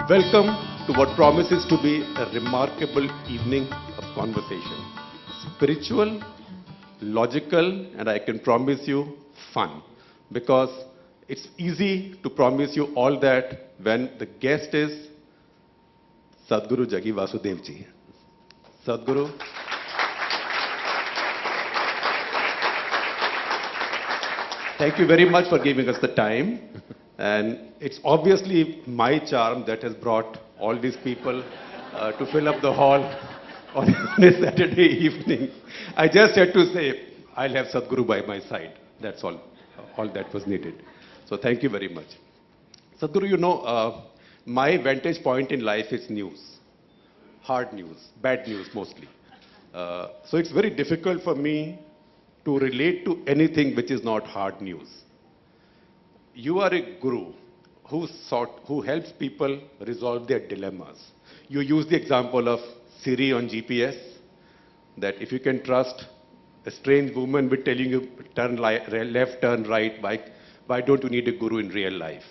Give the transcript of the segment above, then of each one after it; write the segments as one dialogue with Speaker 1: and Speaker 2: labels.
Speaker 1: Welcome to what promises to be a remarkable evening of conversation. Spiritual, logical, and I can promise you, fun. Because it's easy to promise you all that when the guest is Sadhguru Jaggi Vasudev ji. Sadhguru. Thank you very much for giving us the time. And it's obviously my charm that has brought all these people to fill up the hall on a Saturday evening. I just had to say, I'll have Sadhguru by my side. That's all that was needed. So thank you very much. Sadhguru, you know, my vantage point in life is news. Hard news, bad news mostly. So it's very difficult for me to relate to anything which is not hard news. You are a guru who helps people resolve their dilemmas. You use the example of Siri on GPS, that if you can trust a strange woman with telling you turn left, turn right, why don't you need a guru in real life?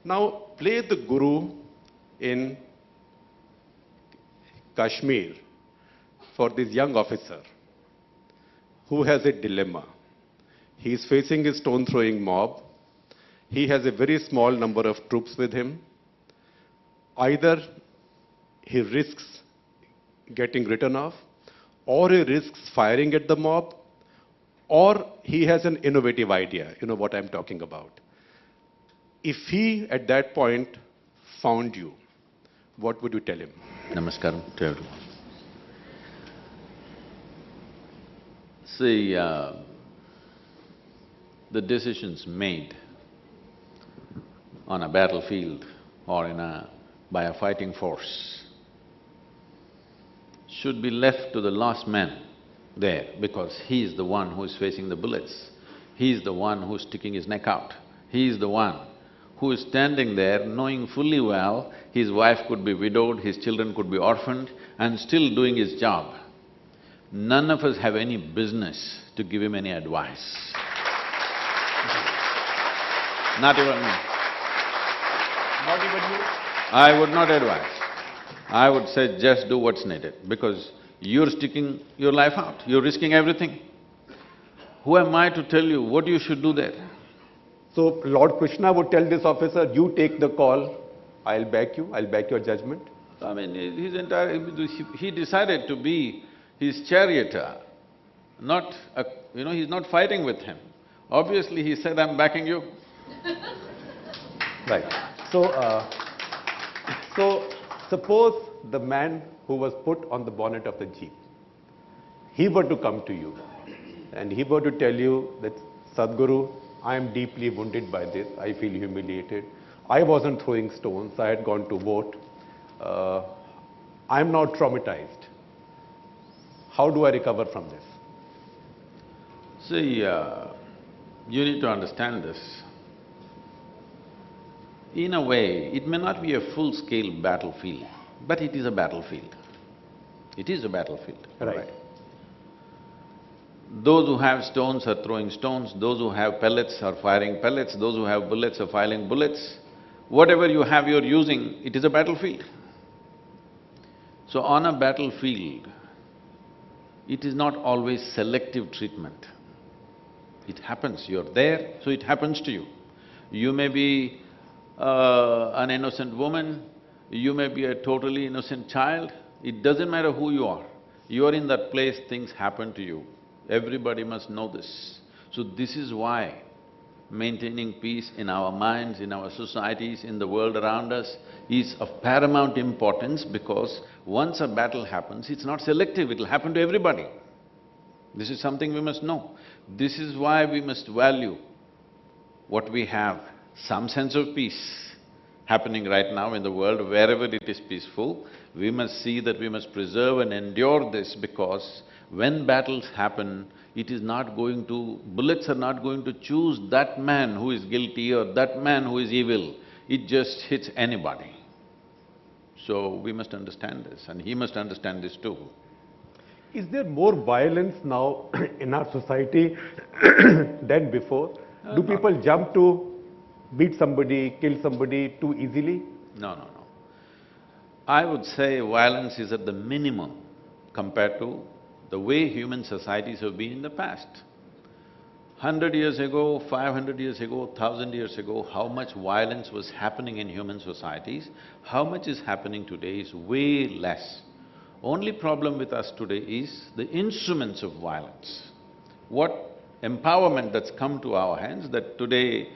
Speaker 1: Now, play the guru in Kashmir for this young officer who has a dilemma. He is facing a stone-throwing mob. He has a very small number of troops with him. Either he risks getting written off, or he risks firing at the mob, or he has an innovative idea. You know what I'm talking about. If he, at that point, found you, what would you tell him?
Speaker 2: Namaskaram to everyone. See, the decisions made on a battlefield or by a fighting force should be left to the last man there, because he is the one who is facing the bullets. He is the one who is sticking his neck out. He is the one who is standing there knowing fully well his wife could be widowed, his children could be orphaned, and still doing his job. None of us have any business to give him any advice. Not even me.
Speaker 1: Not even you?
Speaker 2: I would not advise. I would say just do what's needed, because you're sticking your life out, you're risking everything. Who am I to tell you what you should do there?
Speaker 1: So Lord Krishna would tell this officer, you take the call, I'll back you, I'll back your judgment.
Speaker 2: I mean, he decided to be his charioteer, not he's not fighting with him. Obviously, he said, I'm backing you.
Speaker 1: Right. So suppose the man who was put on the bonnet of the jeep, he were to come to you and he were to tell you that, Sadhguru, I am deeply wounded by this, I feel humiliated, I wasn't throwing stones, I had gone to vote, I am now traumatized. How do I recover from this?
Speaker 2: See, you need to understand this. In a way, it may not be a full-scale battlefield, but it is a battlefield. It is a battlefield.
Speaker 1: Right.
Speaker 2: Those who have stones are throwing stones, those who have pellets are firing pellets, those who have bullets are firing bullets. Whatever you have, you're using, it is a battlefield. So on a battlefield, it is not always selective treatment. It happens, you're there, so it happens to you. You may be an innocent woman, you may be a totally innocent child, it doesn't matter who you are. You're in that place, things happen to you. Everybody must know this. So this is why maintaining peace in our minds, in our societies, in the world around us is of paramount importance, because once a battle happens, it's not selective, it'll happen to everybody. This is something we must know. This is why we must value what we have, some sense of peace happening right now in the world. Wherever it is peaceful, we must see that we must preserve and endure this, because when battles happen, it is not going to… bullets are not going to choose that man who is guilty or that man who is evil. It just hits anybody. So we must understand this, and he must understand this too.
Speaker 1: Is there more violence now in our society than before? Do people jump to beat somebody, kill somebody too easily?
Speaker 2: No, no, no. I would say violence is at the minimum compared to the way human societies have been in the past. 100 years ago, 500 years ago, 1000 years ago, how much violence was happening in human societies, how much is happening today is way less. Only problem with us today is the instruments of violence. What empowerment that's come to our hands, that today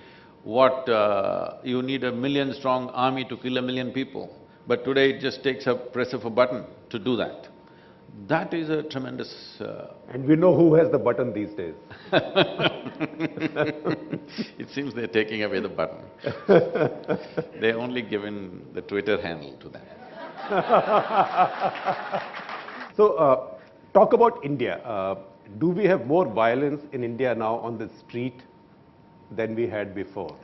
Speaker 2: you need a million-strong army to kill 1 million people, but today it just takes a press of a button to do that. That is a tremendous…
Speaker 1: And we know who has the button these days.
Speaker 2: It seems they're taking away the button. They're only given the Twitter handle to that.
Speaker 1: So, talk about India. Do we have more violence in India now on the street than we had before?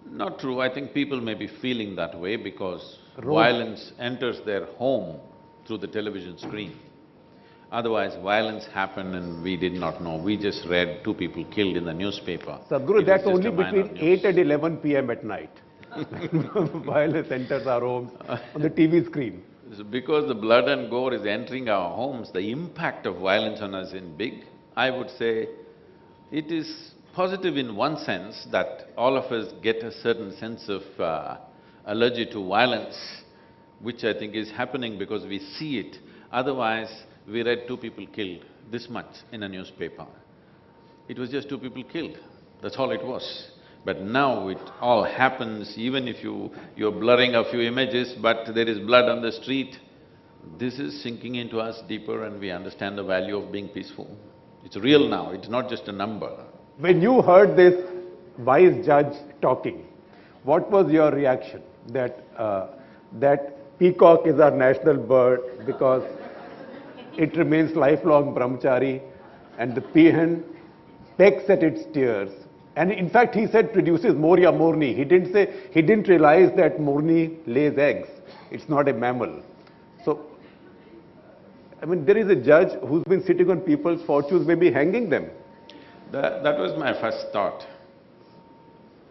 Speaker 2: Not true. I think people may be feeling that way because
Speaker 1: Road-
Speaker 2: violence enters their home through the television screen. Otherwise, violence happened and we did not know. We just read 2 people killed in the newspaper.
Speaker 1: Sadhguru,
Speaker 2: It was
Speaker 1: that's
Speaker 2: just
Speaker 1: only
Speaker 2: a minor
Speaker 1: between
Speaker 2: news.
Speaker 1: 8 and 11 p.m. at night. Violence enters our homes on the TV screen.
Speaker 2: So because the blood and gore is entering our homes, the impact of violence on us is big. I would say it is positive in one sense that all of us get a certain sense of allergy to violence, which I think is happening because we see it. Otherwise, we read 2 people killed, this much in a newspaper. It was just 2 people killed, that's all it was. But now it all happens, even if you're blurring a few images, but there is blood on the street. This is sinking into us deeper and we understand the value of being peaceful. It's real now, it's not just a number.
Speaker 1: When you heard this wise judge talking, what was your reaction? That peacock is our national bird because it remains lifelong brahmachari and the peahen pecks at its tears. And in fact, he said produces Moria morni. He didn't realize that morni lays eggs. It's not a mammal. So, I mean, there is a judge who's been sitting on people's fortunes, maybe hanging them.
Speaker 2: That was my first thought.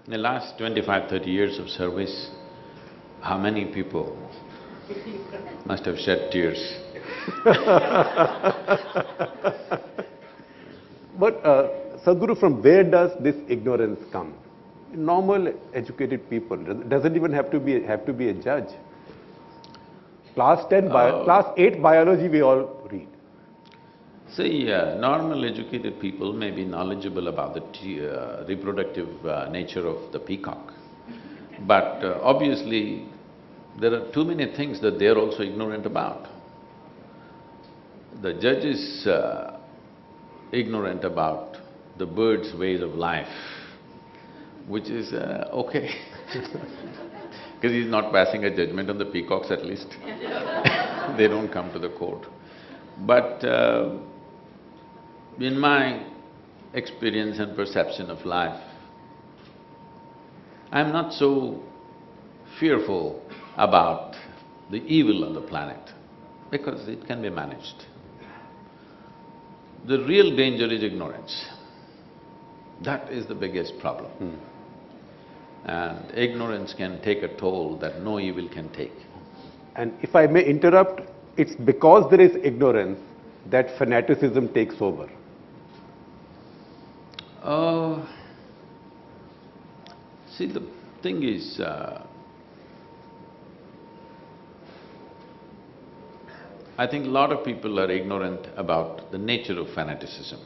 Speaker 2: In the last 25–30 years of service, how many people must have shed tears?
Speaker 1: But Sadhguru, from where does this ignorance come? Normal educated people, doesn't even have to be a judge. Class 8 biology we all read.
Speaker 2: See, normal educated people may be knowledgeable about the reproductive nature of the peacock, but obviously there are too many things that they're also ignorant about. The judge is ignorant about the bird's ways of life, which is okay, because he's not passing a judgment on the peacocks at least. They don't come to the court. But in my experience and perception of life, I'm not so fearful about the evil on the planet, because it can be managed. The real danger is ignorance. That is the biggest problem. And ignorance can take a toll that no evil can take.
Speaker 1: And if I may interrupt, it's because there is ignorance that fanaticism takes over.
Speaker 2: See, the thing is, I think a lot of people are ignorant about the nature of fanaticism.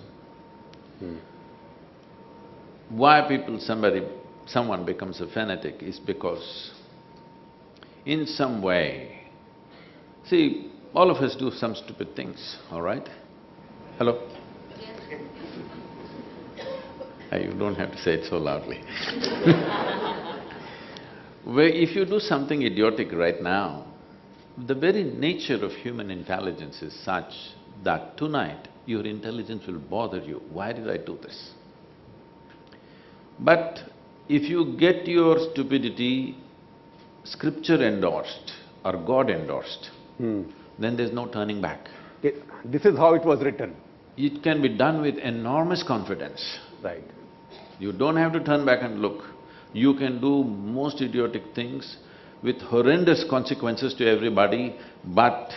Speaker 2: Why someone becomes a fanatic is because in some way… See, all of us do some stupid things, all right? Hello? You don't have to say it so loudly. Where if you do something idiotic right now, the very nature of human intelligence is such that tonight your intelligence will bother you. Why did I do this? But if you get your stupidity scripture endorsed or God endorsed, then there's no turning back.
Speaker 1: This is how it was written.
Speaker 2: It can be done with enormous confidence.
Speaker 1: Right.
Speaker 2: You don't have to turn back and look. You can do most idiotic things. with horrendous consequences to everybody, but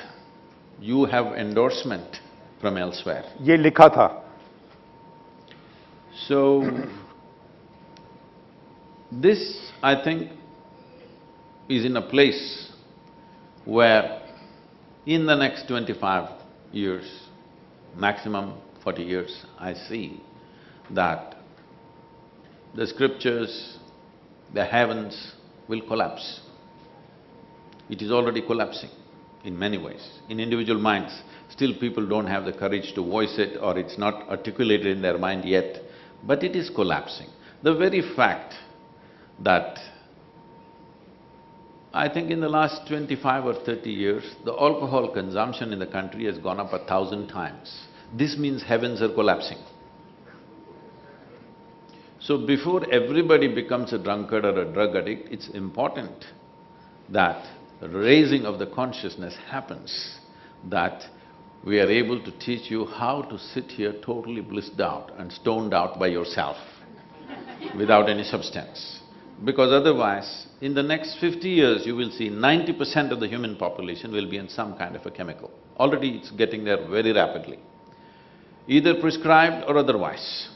Speaker 2: you have endorsement from elsewhere.
Speaker 3: ये लिखा था.
Speaker 2: So, this, I think, is in a place where in the next 25 years, maximum 40 years, I see that the scriptures, the heavens will collapse. It is already collapsing in many ways. In individual minds, still people don't have the courage to voice it or it's not articulated in their mind yet, but it is collapsing. The very fact that I think in the last 25 or 30 years, the alcohol consumption in the country has gone up 1,000 times. This means heavens are collapsing. So before everybody becomes a drunkard or a drug addict, it's important that raising of the consciousness happens, that we are able to teach you how to sit here totally blissed out and stoned out by yourself without any substance. Because otherwise, in the next 50 years, you will see 90% of the human population will be on some kind of a chemical. Already it's getting there very rapidly, either prescribed or otherwise.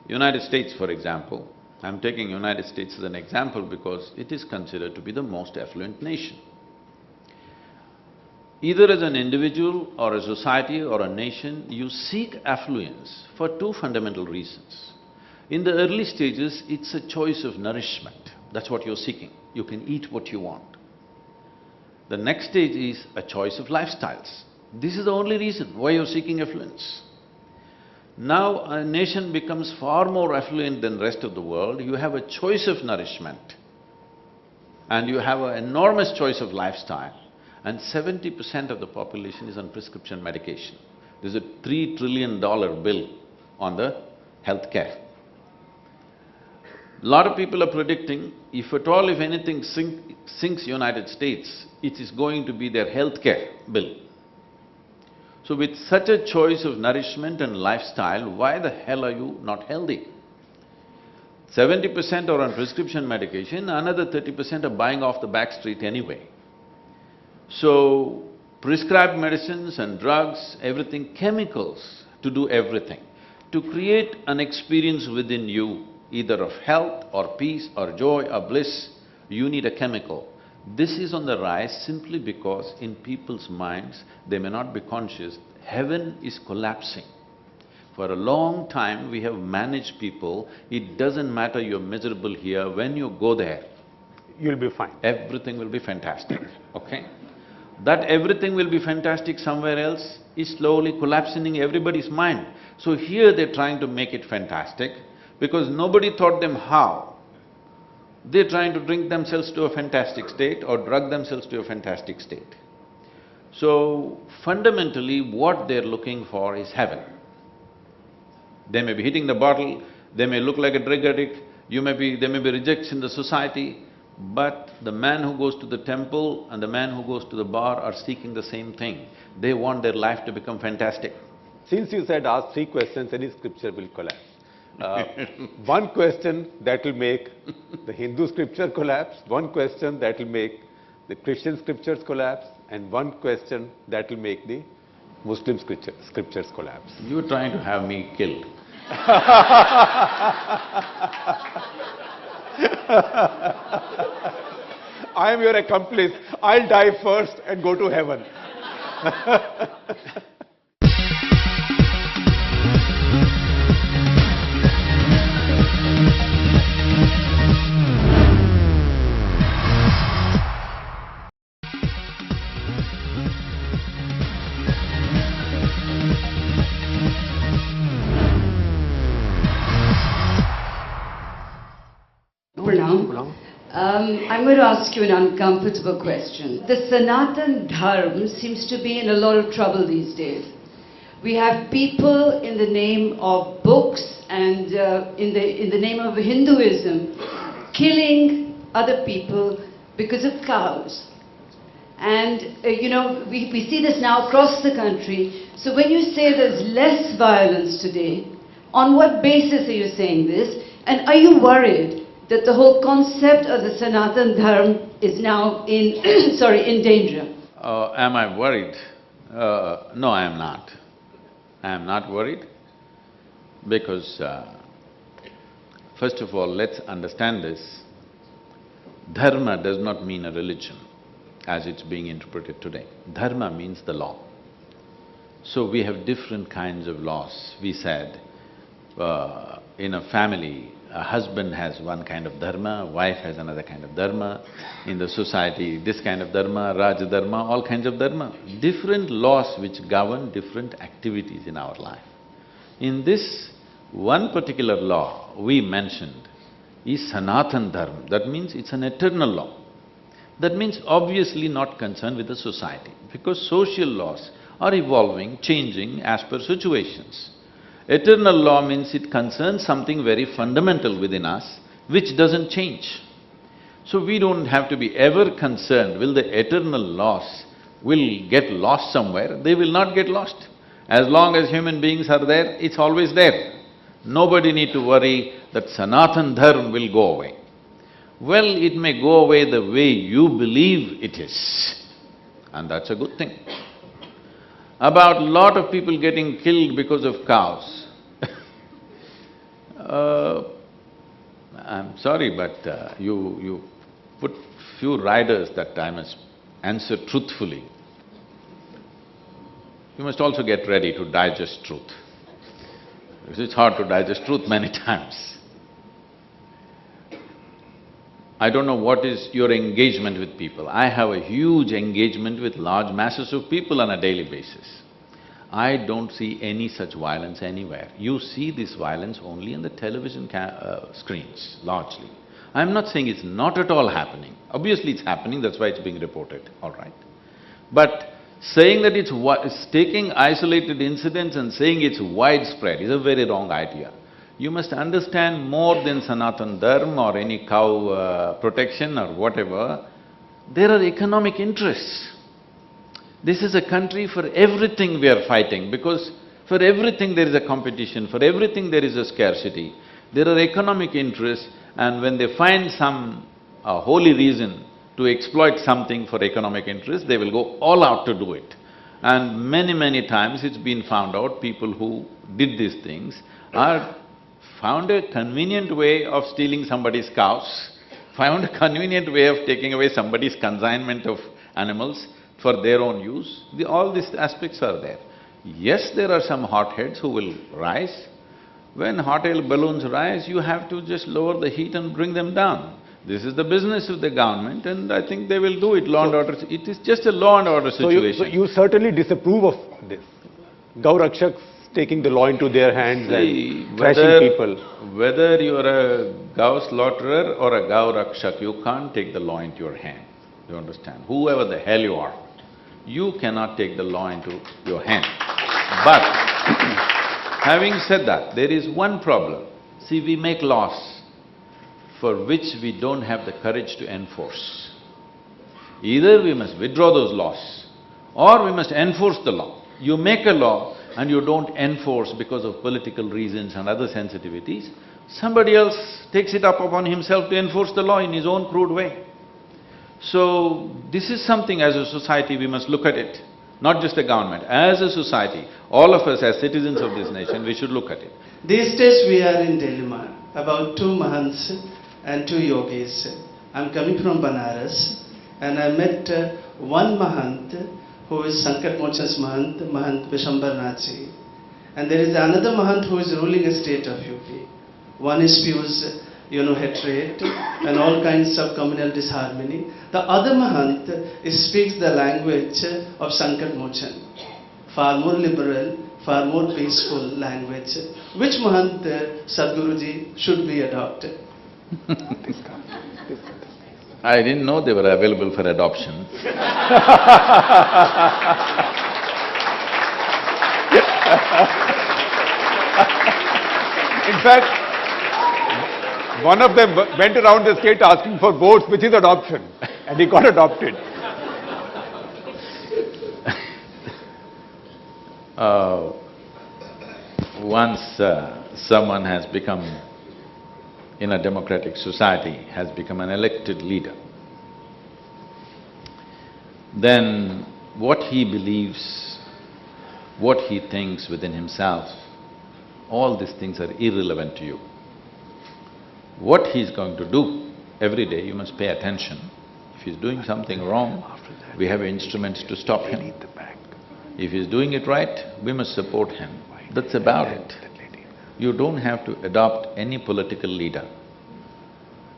Speaker 2: United States, for example, I'm taking United States as an example because it is considered to be the most affluent nation. Either as an individual or a society or a nation, you seek affluence for two fundamental reasons. In the early stages, it's a choice of nourishment, that's what you're seeking. You can eat what you want. The next stage is a choice of lifestyles. This is the only reason why you're seeking affluence. Now a nation becomes far more affluent than the rest of the world, you have a choice of nourishment and you have an enormous choice of lifestyle, and 70% of the population is on prescription medication. There's a $3 trillion bill on the healthcare. Lot of people are predicting, if at all, if anything sinks United States, it is going to be their healthcare bill. So with such a choice of nourishment and lifestyle, why the hell are you not healthy? 70% are on prescription medication, another 30% are buying off the back street anyway. So, prescribed medicines and drugs, everything, chemicals to do everything. To create an experience within you, either of health or peace or joy or bliss, you need a chemical. This is on the rise simply because in people's minds, they may not be conscious, heaven is collapsing. For a long time, we have managed people, it doesn't matter you're miserable here, when you go there,
Speaker 3: You'll be fine.
Speaker 2: everything will be fantastic, okay? That everything will be fantastic somewhere else is slowly collapsing in everybody's mind. So here they're trying to make it fantastic because nobody taught them how. They're trying to drink themselves to a fantastic state or drug themselves to a fantastic state. So fundamentally, what they're looking for is heaven. They may be hitting the bottle, they may look like a drug addict, there may be rejects in the society, but the man who goes to the temple and the man who goes to the bar are seeking the same thing. They want their life to become fantastic.
Speaker 3: Since you said ask 3 questions, any scripture will collapse. One question that will make the Hindu scripture collapse, one question that will make the Christian scriptures collapse, and one question that will make the Muslim scriptures collapse.
Speaker 2: You're trying to have me killed.
Speaker 3: I am your accomplice. I'll die first and go to heaven.
Speaker 4: Pranam. I'm going to ask you an uncomfortable question. The Sanatan Dharma seems to be in a lot of trouble these days. We have people in the name of books and in the name of Hinduism killing other people because of cows. And we see this now across the country. So when you say there's less violence today, on what basis are you saying this? And are you worried that the whole concept of the Sanatan Dharma is now in, sorry, in danger?
Speaker 2: Am I worried? No, I am not. I am not worried because, first of all, let's understand this. Dharma does not mean a religion as it's being interpreted today. Dharma means the law. So we have different kinds of laws. We said, in a family, a husband has one kind of dharma, wife has another kind of dharma. In the society, this kind of dharma, Raj dharma, all kinds of dharma. Different laws which govern different activities in our life. In this one particular law we mentioned is Sanatan Dharma. That means it's an eternal law. That means obviously not concerned with the society, because social laws are evolving, changing as per situations. Eternal law means it concerns something very fundamental within us, which doesn't change. So we don't have to be ever concerned, will the eternal laws will get lost somewhere? They will not get lost. As long as human beings are there, it's always there. Nobody need to worry that Sanatan Dharma will go away. Well, it may go away the way you believe it is, and that's a good thing. About lot of people getting killed because of cows. I'm sorry, but you put few riders that I must answer truthfully. You must also get ready to digest truth, because it's hard to digest truth many times. I don't know what is your engagement with people. I have a huge engagement with large masses of people on a daily basis. I don't see any such violence anywhere. You see this violence only in the television screens, largely. I'm not saying it's not at all happening. Obviously it's happening, that's why it's being reported, all right. But saying that it's taking isolated incidents and saying it's widespread is a very wrong idea. You must understand more than Sanatan Dharma or any cow protection or whatever. There are economic interests. This is a country for everything we are fighting, because for everything there is a competition, for everything there is a scarcity. There are economic interests, and when they find some holy reason to exploit something for economic interest, they will go all out to do it. And many times it's been found out, people who did these things are found a convenient way of stealing somebody's cows, found a convenient way of taking away somebody's consignment of animals for their own use. All these aspects are there. Yes, there are some hotheads who will rise. When hot air balloons rise, you have to just lower the heat and bring them down. This is the business of the government, and I think they will do it, law and order. It is just a law and order situation.
Speaker 3: So you certainly disapprove of this, Gau Rakshaks taking the law into their hands and thrashing people.
Speaker 2: Whether you're a Gau slaughterer or a Gau Rakshak, you can't take the law into your hand, you understand? Whoever the hell you are, you cannot take the law into your hand. But having said that, there is one problem. See, we make laws for which we don't have the courage to enforce. Either we must withdraw those laws, or we must enforce the law. You make a law and you don't enforce because of political reasons and other sensitivities, somebody else takes it up upon himself to enforce the law in his own crude way. So, this is something as a society we must look at it, not just the government. As a society, all of us as citizens of this nation, we should look at it.
Speaker 5: These days we are in dilemma about two Mahants and two yogis. I'm coming from Banaras, and I met one Mahant who is Sankat Mochan's Mahant, Mahant Vishambar Nachi. And there is another Mahant who is ruling a state of UP. One spews, hatred and all kinds of communal disharmony. The other Mahant speaks the language of Sankat Mochan, far more liberal, far more peaceful language. Which Mahant, Sadhguruji, should be adopted?
Speaker 2: I didn't know they were available for adoption.
Speaker 3: In fact, one of them went around the state asking for votes, which is adoption, and he got adopted.
Speaker 2: Once someone has become in a democratic society has become an elected leader, then what he believes, what he thinks within himself, all these things are irrelevant to you. What he's going to do every day, you must pay attention. If he's doing something wrong, we have instruments to stop him. If he's doing it right, we must support him. That's about it. You don't have to adopt any political leader.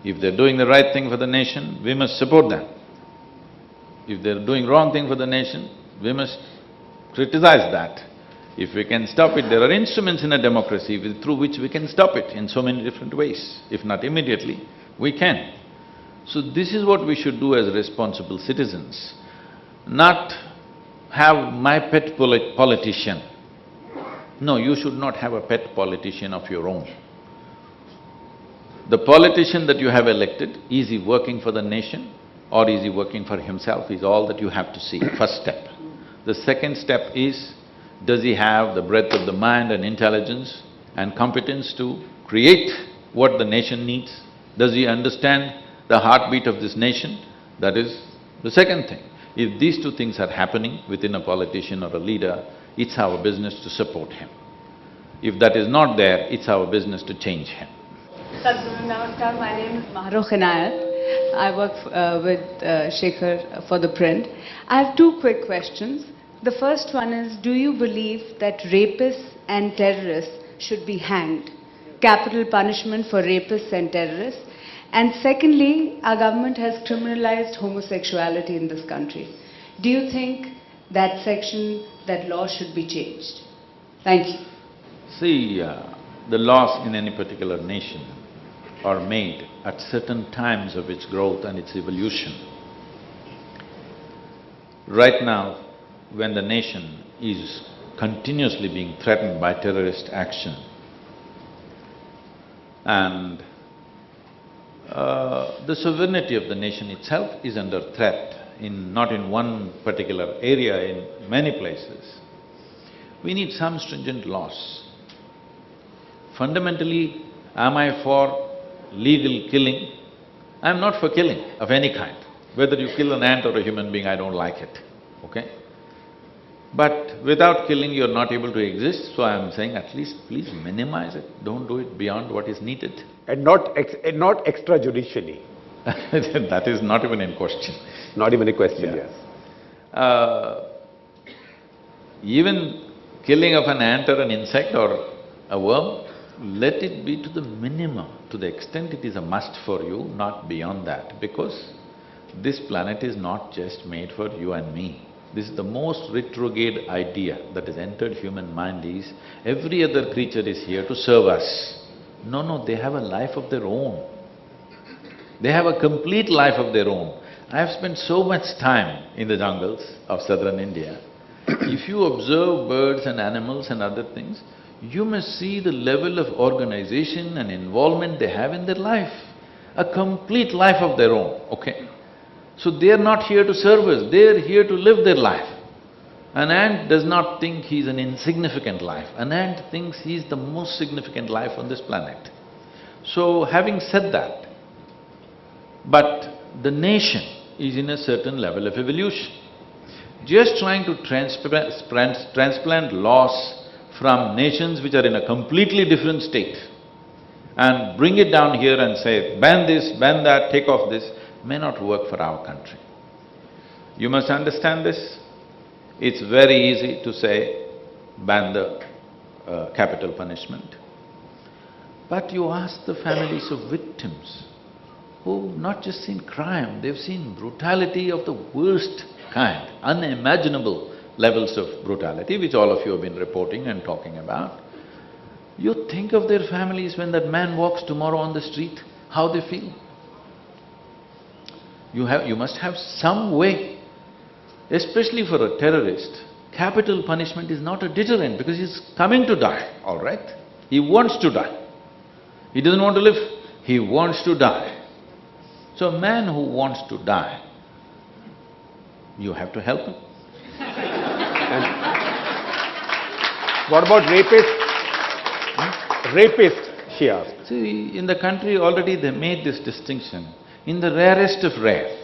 Speaker 2: If they're doing the right thing for the nation, we must support them. If they're doing wrong thing for the nation, we must criticize that. If we can stop it, there are instruments in a democracy through which we can stop it in so many different ways. If not immediately, we can. So this is what we should do as responsible citizens, not have my pet politician. No, you should not have a pet politician of your own. The politician that you have elected, is he working for the nation or is he working for himself, is all that you have to see, first step. The second step is, does he have the breadth of the mind and intelligence and competence to create what the nation needs? Does he understand the heartbeat of this nation? That is the second thing. If these two things are happening within a politician or a leader, it's our business to support him. If that is not there, it's our business to change him.
Speaker 6: Sadhguru, Namaskar. My name is Mahrukh Inayat. I work with Shekhar for ThePrint. I have two quick questions. The first one is, do you believe that rapists and terrorists should be hanged? Capital punishment for rapists and terrorists? And secondly, our government has criminalized homosexuality in this country. Do you think that section, that law should be changed? Thank you.
Speaker 2: See, the laws in any particular nation are made at certain times of its growth and its evolution. Right now, when the nation is continuously being threatened by terrorist action, and the sovereignty of the nation itself is under threat, not in one particular area, in many places, we need some stringent laws. Fundamentally, am I for legal killing? I'm not for killing of any kind. Whether you kill an ant or a human being, I don't like it, okay? But without killing, you're not able to exist, so I'm saying at least please minimize it, don't do it beyond what is needed.
Speaker 3: And not extrajudicially.
Speaker 2: That is not even in question.
Speaker 3: Not even a question,
Speaker 2: Yeah.
Speaker 3: yes.
Speaker 2: Even killing of an ant or an insect or a worm, let it be to the minimum, to the extent it is a must for you, not beyond that, because this planet is not just made for you and me. This is the most retrograde idea that has entered human mind is, every other creature is here to serve us. No, they have a life of their own. They have a complete life of their own. I have spent so much time in the jungles of southern India. If you observe birds and animals and other things, you must see the level of organization and involvement they have in their life. A complete life of their own, okay? So they are not here to serve us, they are here to live their life. An ant does not think he's an insignificant life, an ant thinks he's the most significant life on this planet. So having said that, but the nation is in a certain level of evolution. Just trying to transplant laws from nations which are in a completely different state and bring it down here and say, ban this, ban that, take off this, may not work for our country. You must understand this. It's very easy to say, ban the capital punishment. But you ask the families of victims who've not just seen crime, they've seen brutality of the worst kind, unimaginable levels of brutality, which all of you have been reporting and talking about. You think of their families when that man walks tomorrow on the street, how they feel. You must have some way, especially for a terrorist. Capital punishment is not a deterrent because he's coming to die, all right? He wants to die. He doesn't want to live, he wants to die. So a man who wants to die, you have to help him.
Speaker 3: What about rapists? Rapist, she asked.
Speaker 2: See, in the country already they made this distinction. In the rarest of rare,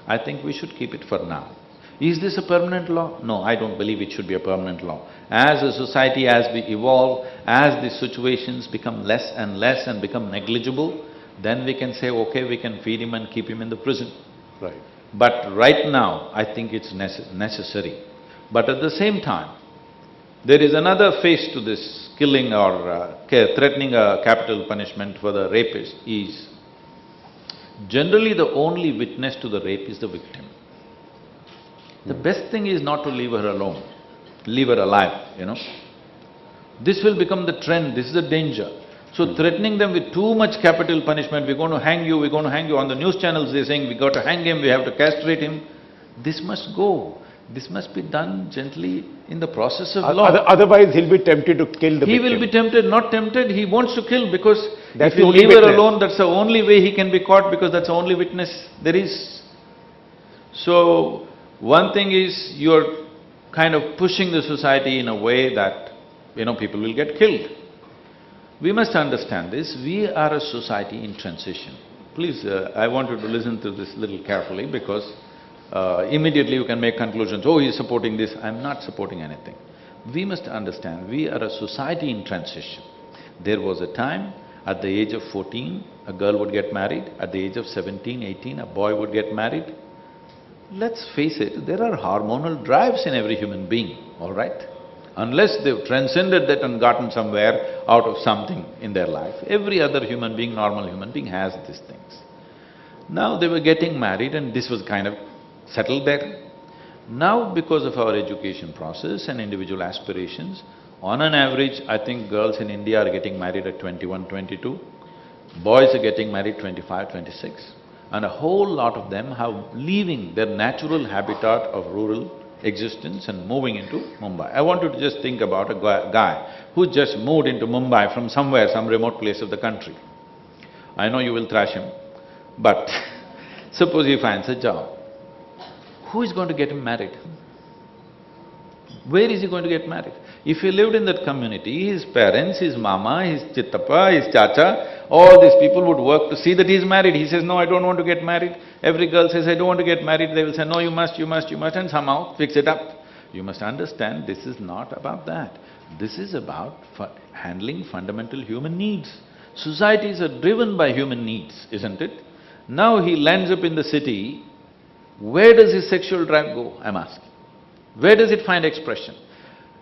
Speaker 2: I think we should keep it for now. Is this a permanent law? No, I don't believe it should be a permanent law. As a society, as we evolve, as the situations become less and become negligible, then we can say, okay, we can feed him and keep him in the prison.
Speaker 3: Right.
Speaker 2: But right now, I think it's necessary. But at the same time, there is another face to this killing or threatening a capital punishment for the rapist is, generally the only witness to the rape is the victim. The best thing is not to leave her alone, leave her alive, you know. This will become the trend, this is a danger. So threatening them with too much capital punishment, we're going to hang you, we're going to hang you, on the news channels they're saying, we got to hang him, we have to castrate him. This must go. This must be done gently in the process of law.
Speaker 3: Otherwise, he'll be tempted to kill the victim.
Speaker 2: He will be tempted, not tempted, he wants to kill because
Speaker 3: That's
Speaker 2: if you
Speaker 3: the only
Speaker 2: leave her
Speaker 3: witness.
Speaker 2: alone, that's the only way he can be caught because that's the only witness there is. So, one thing is you're kind of pushing the society in a way that, you know, people will get killed. We must understand this, we are a society in transition. Please, I want you to listen to this little carefully because immediately you can make conclusions, oh, he's supporting this. I'm not supporting anything. We must understand, we are a society in transition. There was a time, at the age of 14, a girl would get married. At the age of 17, 18, a boy would get married. Let's face it, there are hormonal drives in every human being, all right? Unless they've transcended that and gotten somewhere out of something in their life, every other human being, normal human being has these things. Now they were getting married and this was kind of settled there. Now because of our education process and individual aspirations, on an average, I think girls in India are getting married at 21, 22. Boys are getting married 25, 26. And a whole lot of them are leaving their natural habitat of rural existence and moving into Mumbai. I want you to just think about a guy who just moved into Mumbai from somewhere, some remote place of the country. I know you will thrash him, but suppose he finds a job. Who is going to get him married? Where is he going to get married? If he lived in that community, his parents, his mama, his chittappa, his chacha, all these people would work to see that he's married. He says, no, I don't want to get married. Every girl says, I don't want to get married. They will say, no, you must, and somehow fix it up. You must understand, this is not about that. This is about handling fundamental human needs. Societies are driven by human needs, isn't it? Now he lands up in the city, where does his sexual drive go, I'm asking? Where does it find expression?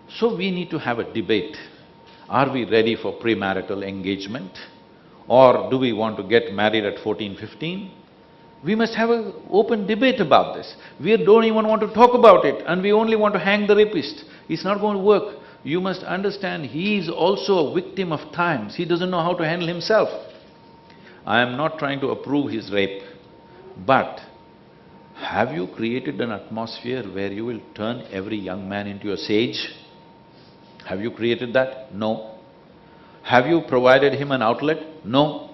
Speaker 2: So we need to have a debate. Are we ready for premarital engagement? Or do we want to get married at 14, 15? We must have an open debate about this. We don't even want to talk about it and we only want to hang the rapist. It's not going to work. You must understand, he is also a victim of times. He doesn't know how to handle himself. I am not trying to approve his rape, but have you created an atmosphere where you will turn every young man into a sage? Have you created that? No. Have you provided him an outlet? No.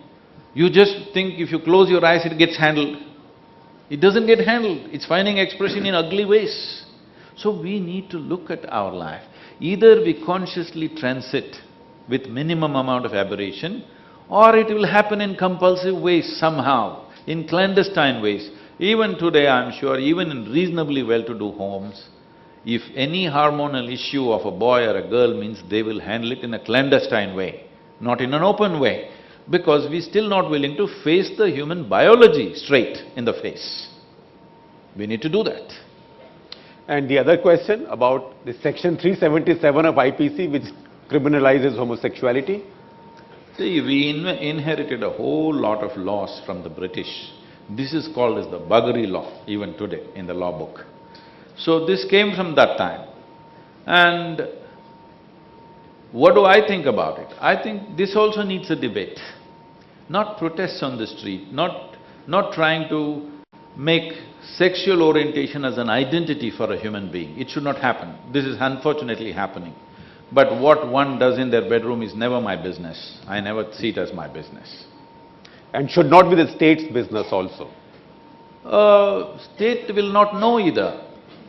Speaker 2: You just think if you close your eyes, it gets handled. It doesn't get handled, it's finding expression in ugly ways. So we need to look at our life. Either we consciously transit with minimum amount of aberration, or it will happen in compulsive ways somehow, in clandestine ways. Even today, I'm sure, even in reasonably well-to-do homes, if any hormonal issue of a boy or a girl means they will handle it in a clandestine way, not in an open way, because we're still not willing to face the human biology straight in the face. We need to do that.
Speaker 3: And the other question about the section 377 of IPC, which criminalizes homosexuality.
Speaker 2: See, we inherited a whole lot of laws from the British. This is called as the buggery law, even today, in the law book. So this came from that time. And what do I think about it? I think this also needs a debate. Not protests on the street, not trying to make sexual orientation as an identity for a human being. It should not happen. This is unfortunately happening. But what one does in their bedroom is never my business. I never see it as my business.
Speaker 3: And should not be the state's business also.
Speaker 2: State will not know either.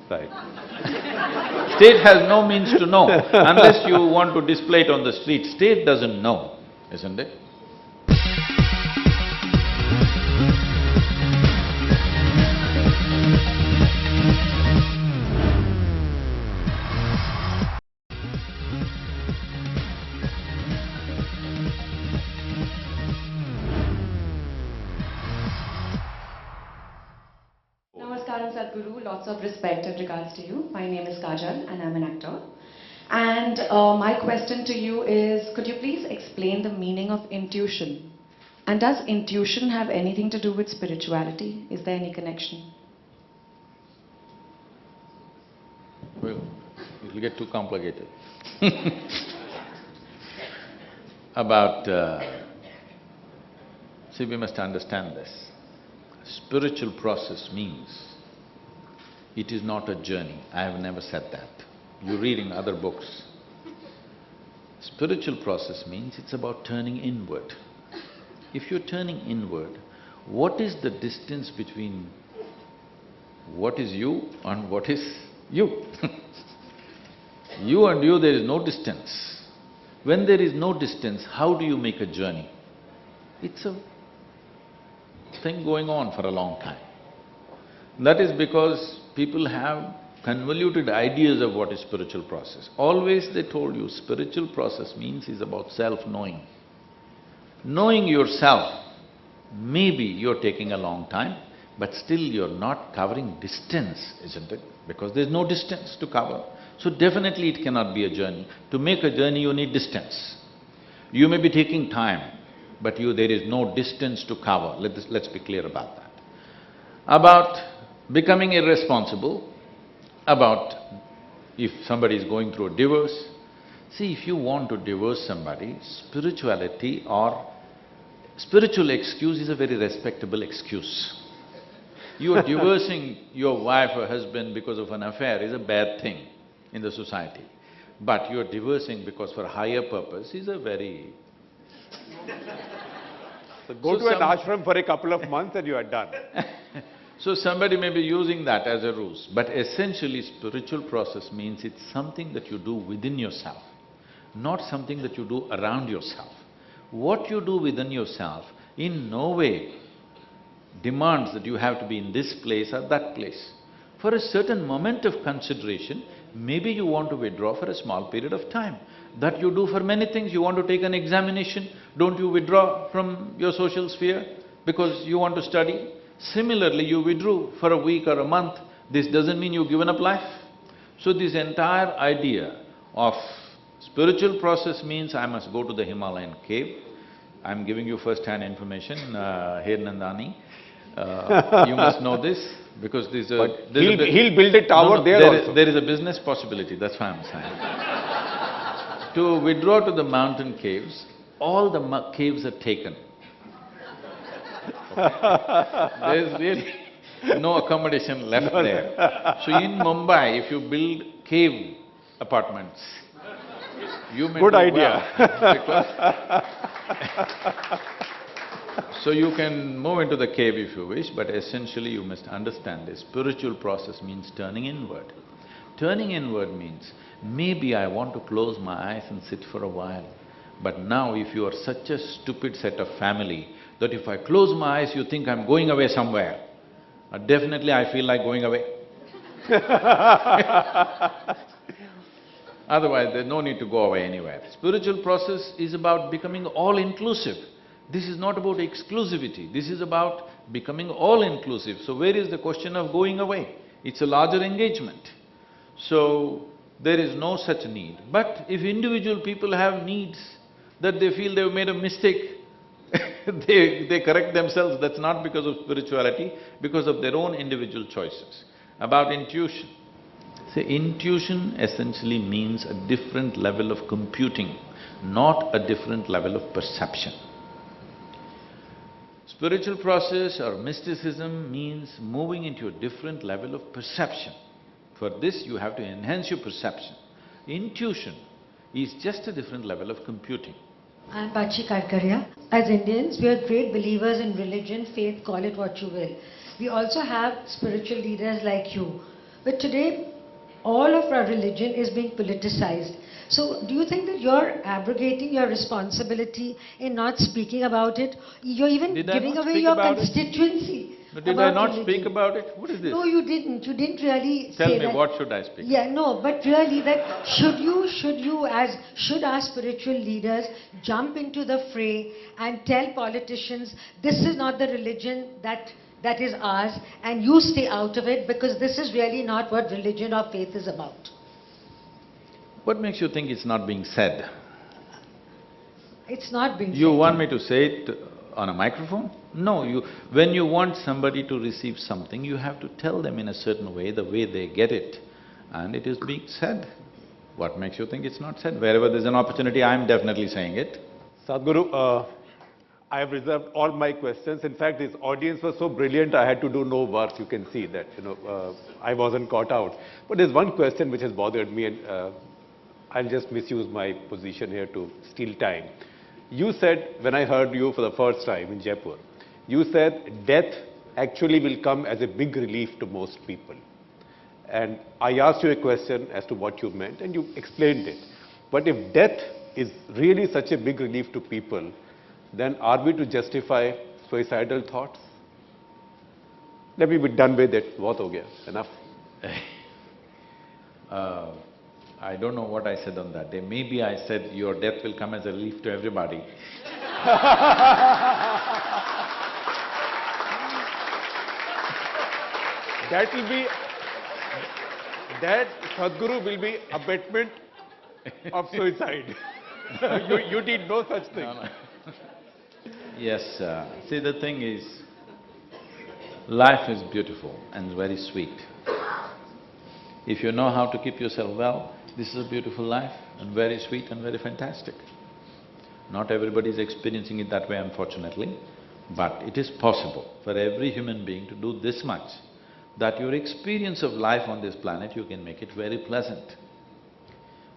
Speaker 3: Right.
Speaker 2: State has no means to know, unless you want to display it on the street. State doesn't know, isn't it?
Speaker 7: Namaskaram Sadhguru, lots of respect and regards to you. My name is Kajal and I'm an actor. And my question to you is, could you please explain the meaning of intuition? And does intuition have anything to do with spirituality? Is there any connection?
Speaker 2: Well, it will get too complicated. See, we must understand this. Spiritual process means it is not a journey. I have never said that. You read in other books. Spiritual process means it's about turning inward. If you're turning inward, what is the distance between what is you and what is you? You and you, there is no distance. When there is no distance, how do you make a journey? It's a thing going on for a long time. That is because people have convoluted ideas of what is spiritual process. Always they told you spiritual process means is about self-knowing. Knowing yourself, maybe you're taking a long time, but still you're not covering distance, isn't it? Because there's no distance to cover. So definitely it cannot be a journey. To make a journey, you need distance. You may be taking time, but there is no distance to cover. Let's be clear about that. About becoming irresponsible, about if somebody is going through a divorce. See, if you want to divorce somebody, spirituality or spiritual excuse is a very respectable excuse. You are divorcing your wife or husband because of an affair is a bad thing in the society. But you are divorcing because for a higher purpose is a very…
Speaker 3: So go to an ashram for a couple of months and you are done.
Speaker 2: So somebody may be using that as a ruse, but essentially spiritual process means it's something that you do within yourself, not something that you do around yourself. What you do within yourself in no way demands that you have to be in this place or that place. For a certain moment of consideration, maybe you want to withdraw for a small period of time. That you do for many things. You want to take an examination, don't you withdraw from your social sphere because you want to study? Similarly, you withdrew for a week or a month. This doesn't mean you've given up life. So this entire idea of spiritual process means I must go to the Himalayan cave. I'm giving you first-hand information, Her Nandani. You must know this because there's a…
Speaker 3: But he'll build a tower there also.
Speaker 2: There is a business possibility, that's why I'm saying. To withdraw to the mountain caves, all the caves are taken. There's really no accommodation left there. So in Mumbai, if you build cave apartments, you may
Speaker 3: Good
Speaker 2: do
Speaker 3: idea.
Speaker 2: well, so you can move into the cave if you wish, but essentially you must understand this. Spiritual process means turning inward. Turning inward means, maybe I want to close my eyes and sit for a while. But now if you are such a stupid set of family that if I close my eyes, you think I'm going away somewhere. Definitely I feel like going away. Otherwise, there's no need to go away anywhere. Spiritual process is about becoming all-inclusive. This is not about exclusivity, this is about becoming all-inclusive. So where is the question of going away? It's a larger engagement. So, there is no such need. But if individual people have needs that they feel they've made a mistake, they correct themselves, that's not because of spirituality, because of their own individual choices. About intuition. See, intuition essentially means a different level of computing, not a different level of perception. Spiritual process or mysticism means moving into a different level of perception. For this, you have to enhance your perception. Intuition is just a different level of computing.
Speaker 8: I'm Pachi Karkaria. As Indians, we are great believers in religion, faith, call it what you will. We also have spiritual leaders like you. But today, all of our religion is being politicized. So, do you think that you're abrogating your responsibility in not speaking about it? You're even giving away your constituency.
Speaker 2: But did I not speak about it? What is this?
Speaker 8: No, you didn't. You didn't really say that.
Speaker 2: Tell me, what should I speak?
Speaker 8: Yeah, no, but really that should our spiritual leaders jump into the fray and tell politicians, this is not the religion that that is ours, and you stay out of it, because this is really not what religion or faith is about.
Speaker 2: What makes you think it's not being said?
Speaker 8: It's not being
Speaker 2: You
Speaker 8: said.
Speaker 2: want me to say it on a microphone? No, when you want somebody to receive something, you have to tell them in a certain way, the way they get it, and it is being said. What makes you think it's not said? Wherever there's an opportunity, I'm definitely saying it.
Speaker 3: Sadhguru, I have reserved all my questions. In fact, this audience was so brilliant, I had to do no work. You can see that, I wasn't caught out. But there's one question which has bothered me, and I'll just misuse my position here to steal time. You said, when I heard you for the first time in Jaipur, you said death actually will come as a big relief to most people. And I asked you a question as to what you meant, and you explained it. But if death is really such a big relief to people, then are we to justify suicidal thoughts? Let me be done with it. What ho gaya? Enough.
Speaker 2: I don't know what I said on that day. Maybe I said your death will come as a relief to everybody.
Speaker 3: That Sadhguru will be abatement of suicide. You did no such thing.
Speaker 2: No. Yes, see the thing is, life is beautiful and very sweet. If you know how to keep yourself well, this is a beautiful life and very sweet and very fantastic. Not everybody is experiencing it that way, unfortunately, but it is possible for every human being to do this much, that your experience of life on this planet, you can make it very pleasant.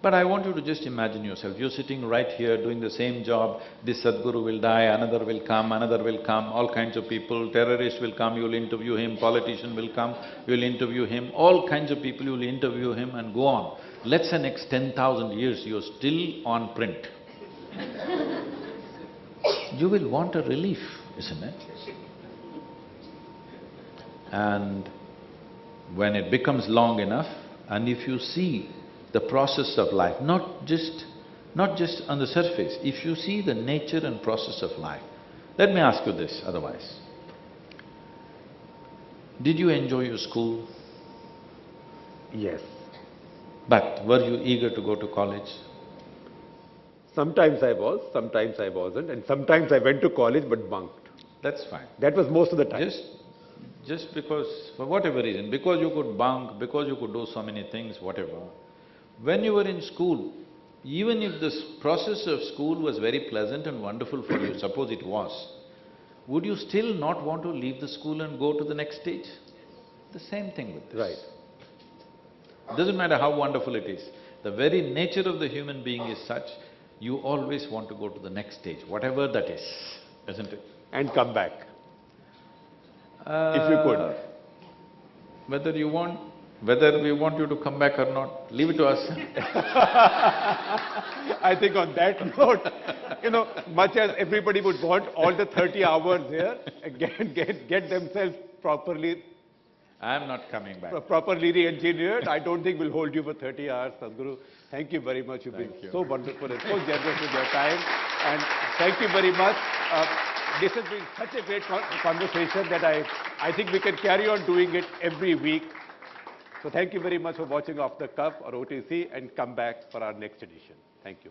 Speaker 2: But I want you to just imagine yourself, you're sitting right here doing the same job, this Sadhguru will die, another will come, all kinds of people, terrorist will come, you'll interview him, politician will come, you'll interview him, all kinds of people, you'll interview him and go on. Let's say next 10,000 years, you're still on print. You will want a relief, isn't it? And when it becomes long enough, and if you see the process of life, not just on the surface, if you see the nature and process of life. Let me ask you this otherwise. Did you enjoy your school?
Speaker 3: Yes.
Speaker 2: But were you eager to go to college?
Speaker 3: Sometimes I was, sometimes I wasn't, and sometimes I went to college but bunked.
Speaker 2: That's fine.
Speaker 3: That was most of the time.
Speaker 2: Just because, for whatever reason, because you could bunk, because you could do so many things, whatever. When you were in school, even if this process of school was very pleasant and wonderful for you, suppose it was, would you still not want to leave the school and go to the next stage? The same thing with this.
Speaker 3: Right.
Speaker 2: Doesn't matter how wonderful it is, the very nature of the human being is such, you always want to go to the next stage, whatever that is, isn't it?
Speaker 3: And come back. If you could.
Speaker 2: Whether we want you to come back or not, leave it to us.
Speaker 3: I think on that note, much as everybody would want all the 30 hours here, get themselves properly…
Speaker 2: I'm not coming back.
Speaker 3: Properly re-engineered. I don't think we'll hold you for 30 hours, Sadhguru. Thank you very much. You've been so wonderful and so generous with your time. And thank you very much. This has been such a great conversation that I think we can carry on doing it every week. So thank you very much for watching Off the Cuff or OTC, and come back for our next edition. Thank you.